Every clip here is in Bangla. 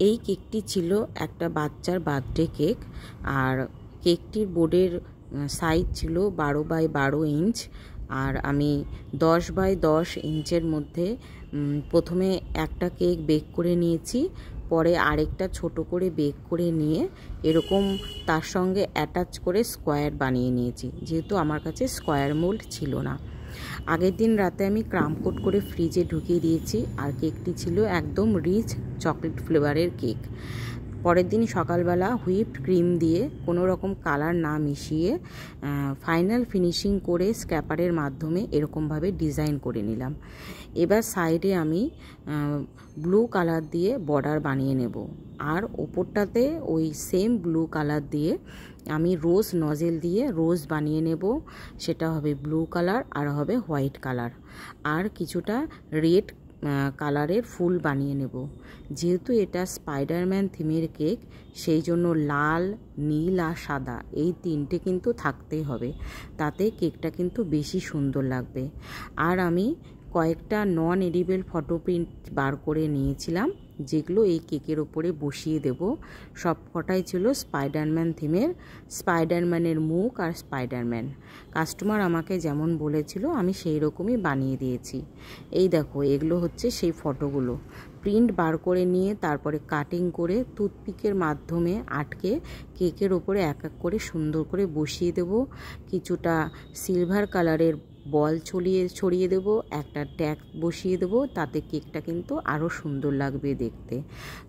এই কেকটি ছিল একটা বাচ্চার বার্থডে কেক। আর কেকটির বোর্ডের সাইজ ছিল 12x12 ইঞ্চ। আর আমি 10x10 ইঞ্চের মধ্যে প্রথমে একটা কেক বেক করে নিয়েছি, পরে আরেকটা ছোট করে বেক করে নিয়ে এরকম তার সঙ্গে অ্যাটাচ করে স্কোয়ার বানিয়ে নিয়েছি, যেহেতু আমার কাছে স্কোয়ার মোল্ড ছিল না। আগের দিন রাতে আমি ক্রাম কোট করে ফ্রিজে ঢুকিয়ে দিয়েছি। আর কেকটি ছিল একদম রিচ চকলেট ফ্লেভারের কেক। পরের দিন সকালবেলা হুইপড ক্রিম দিয়ে কোনো রকম কালার না মিশিয়ে ফাইনাল ফিনিশিং করে স্ক্র্যাপারের মাধ্যমে এরকমভাবে ডিজাইন করে নিলাম। এবার সাইডে আমি ব্লু কালার দিয়ে বর্ডার বানিয়ে নেব। আর ওপরটাতে ওই সেম ব্লু কালার দিয়ে আমি রোজ নজেল দিয়ে রোজ বানিয়ে নেব। সেটা হবে ব্লু কালার আর হবে হোয়াইট কালার। আর কিছুটা রেড কালারের ফুল বানিয়ে নেব। যেহেতু এটা স্পাইডারম্যান থিমের কেক, সেই জন্য লাল, নীল আর সাদা এই তিনটে কিন্তু থাকতেই হবে, তাতে কেকটা কিন্তু বেশি সুন্দর লাগবে। আর আমি কয়েকটা নন এডিবল ফটো প্রিন্ট বার করে নিয়েছিলাম, যেগুলো এই কেকের ওপরে বসিয়ে দেব। সব কটাই ছিল স্পাইডারম্যান থিমের, স্পাইডারম্যানের মুখ আর স্পাইডারম্যান। কাস্টমার আমাকে যেমন বলেছিল আমি সেই রকমই বানিয়ে দিয়েছি। এই দেখো, এগুলো হচ্ছে সেই ফটোগুলো। প্রিন্ট বার করে নিয়ে তারপরে কাটিং করে টুথপিকের মাধ্যমে আটকে কেকের ওপরে এক এক করে সুন্দর করে বসিয়ে দেব। কিছুটা সিলভার কালারের বল ছড়িয়ে দেব, একটা ট্যাগ বসিয়ে দেব, তাতে কেকটা কিন্তু আরও সুন্দর লাগবে দেখতে।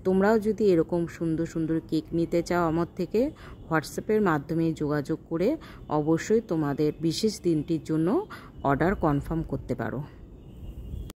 তোমরাও যদি এরকম সুন্দর সুন্দর কেক নিতে চাও আমার থেকে, হোয়াটসঅ্যাপের মাধ্যমে যোগাযোগ করে অবশ্যই তোমাদের বিশেষ দিনটির জন্য অর্ডার কনফার্ম করতে পারো।